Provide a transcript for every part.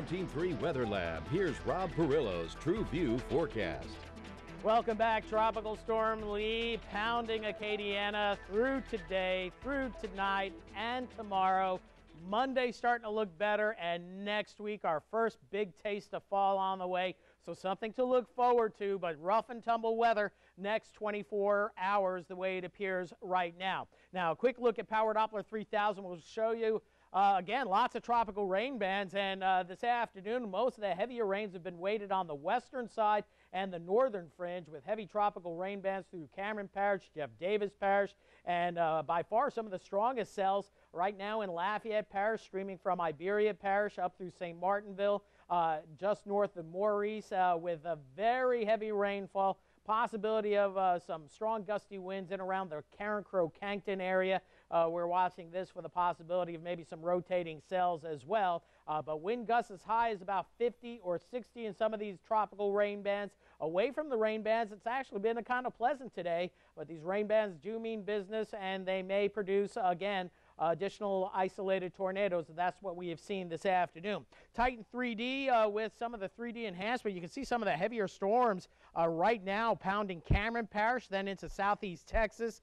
17.3 Weather Lab. Here's Rob Perillo's True View forecast. Welcome back. Tropical Storm Lee pounding Acadiana through today, through tonight, and tomorrow. Monday starting to look better, and next week our first big taste of fall on the way. So something to look forward to, but rough and tumble weather next 24 hours the way it appears right now. Now, a quick look at Power Doppler 3000 will show you again, lots of tropical rain bands, and this afternoon, most of the heavier rains have been weighted on the western side and the northern fringe, with heavy tropical rain bands through Cameron Parish, Jeff Davis Parish, and by far some of the strongest cells right now in Lafayette Parish, streaming from Iberia Parish up through St. Martinville, just north of Maurice, with a very heavy rainfall. Possibility of some strong gusty winds in around the Carencro-Cankton area. We're watching this for the possibility of maybe some rotating cells as well. But wind gusts as high as about 50 or 60 in some of these tropical rain bands. Away from the rain bands, it's actually been kind of pleasant today. But these rain bands do mean business, and they may produce, again, additional isolated tornadoes. That's what we have seen this afternoon. Titan 3D with some of the 3D enhancement. You can see some of the heavier storms right now pounding Cameron Parish, then into southeast Texas.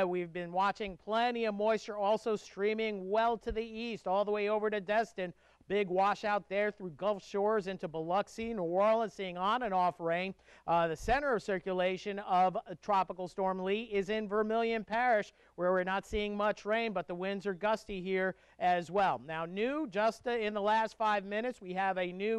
We've been watching plenty of moisture also streaming well to the east, all the way over to Destin. Big washout there through Gulf Shores into Biloxi, New Orleans, seeing on and off rain. The center of circulation of Tropical Storm Lee is in Vermilion Parish, where we're not seeing much rain, but the winds are gusty here as well. Now, new just in the last 5 minutes, we have a new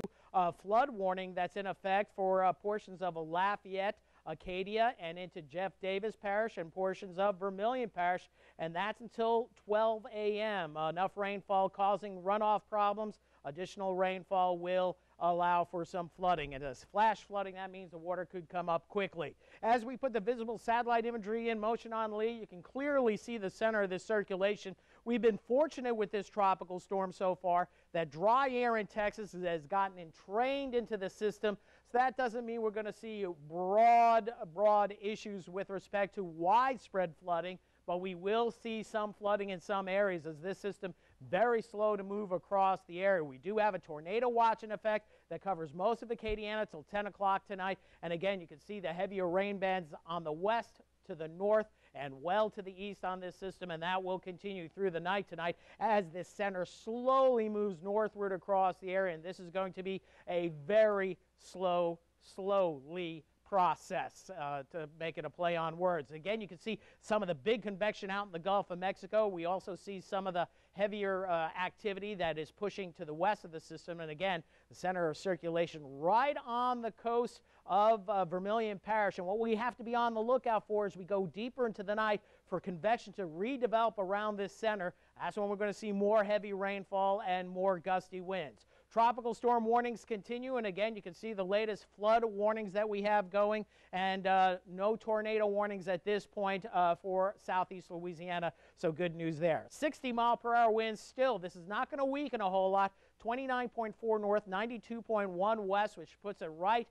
flood warning that's in effect for portions of Lafayette, Acadia, and into Jeff Davis Parish and portions of Vermilion Parish, and that's until 12 a.m. Enough rainfall causing runoff problems. Additional rainfall will allow for some flooding, and as flash flooding, that means the water could come up quickly. As we put the visible satellite imagery in motion on Lee, you can clearly see the center of this circulation. We've been fortunate with this tropical storm so far that dry air in Texas has gotten entrained into the system. So that doesn't mean we're going to see broad issues with respect to widespread flooding, but we will see some flooding in some areas as this system very slow to move across the area. We do have a tornado watch in effect that covers most of Acadiana till 10 o'clock tonight. And again, you can see the heavier rain bands on the west to the north and well to the east on this system, and that will continue through the night tonight as this center slowly moves northward across the area. And this is going to be a very slowly process to make it a play on words. Again, you can see some of the big convection out in the Gulf of Mexico. We also see some of the heavier activity that is pushing to the west of the system. And again, the center of circulation right on the coast of Vermilion Parish. And what we have to be on the lookout for as we go deeper into the night for convection to redevelop around this center. That's when we're going to see more heavy rainfall and more gusty winds. Tropical storm warnings continue, and again, you can see the latest flood warnings that we have going, and no tornado warnings at this point for southeast Louisiana, so good news there. 60-mile-per-hour winds still. This is not going to weaken a whole lot. 29.4 north, 92.1 west, which puts it right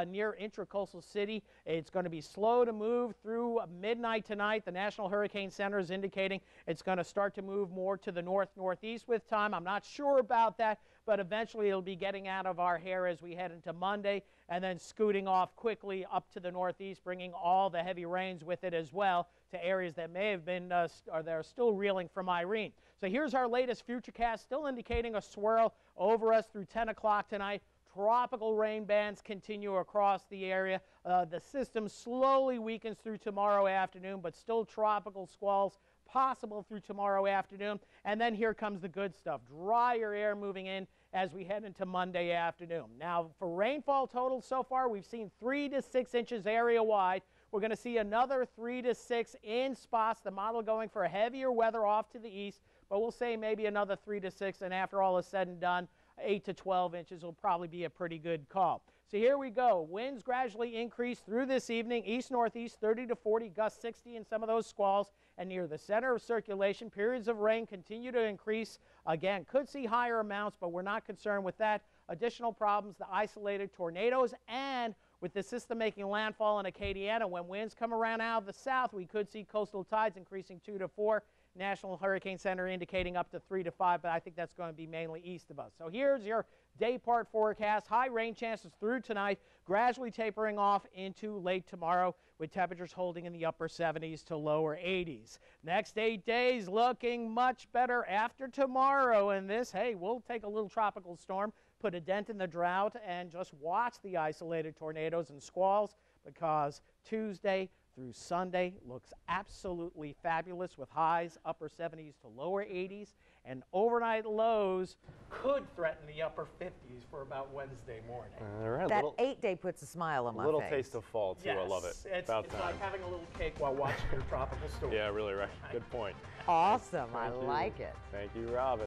near Intracoastal City. It's going to be slow to move through midnight tonight. The National Hurricane Center is indicating it's going to start to move more to the north-northeast with time. I'm not sure about that, but eventually it'll be getting out of our hair as we head into Monday and then scooting off quickly up to the northeast, bringing all the heavy rains with it as well to areas that may have been or that are still reeling from Irene. So here's our latest futurecast, still indicating a swirl over us through 10 o'clock tonight. Tropical rain bands continue across the area. The system slowly weakens through tomorrow afternoon, but still tropical squalls possible through tomorrow afternoon. And then here comes the good stuff. Drier air moving in as we head into Monday afternoon. Now, for rainfall totals so far, we've seen 3 to 6 inches area-wide. We're going to see another 3 to 6 in spots. The model going for heavier weather off to the east, but we'll say maybe another 3 to 6, and after all is said and done, 8 to 12 inches will probably be a pretty good call. So here we go. Winds gradually increase through this evening. East-northeast, 30 to 40, gusts 60 in some of those squalls. And near the center of circulation, periods of rain continue to increase. Again, could see higher amounts, but we're not concerned with that. Additional problems, the isolated tornadoes, and with the system making landfall in Acadiana, when winds come around out of the south, we could see coastal tides increasing 2 to 4. National Hurricane Center indicating up to 3 to 5, but I think that's going to be mainly east of us. So here's your day part forecast. High rain chances through tonight, gradually tapering off into late tomorrow, with temperatures holding in the upper 70s to lower 80s. Next 8 days looking much better after tomorrow, and this, hey, we'll take a little tropical storm, put a dent in the drought, and just watch the isolated tornadoes and squalls, because Tuesday through Sunday looks absolutely fabulous, with highs upper 70s to lower 80s, and overnight lows could threaten the upper 50s for about Wednesday morning. All right, That 8-day puts a smile on my face. little taste of fall too. Yes, I love it. It's like having a little cake while watching your tropical storm. Yeah, really right. Good point. Awesome. I Thank you. like it. Thank you, Robin.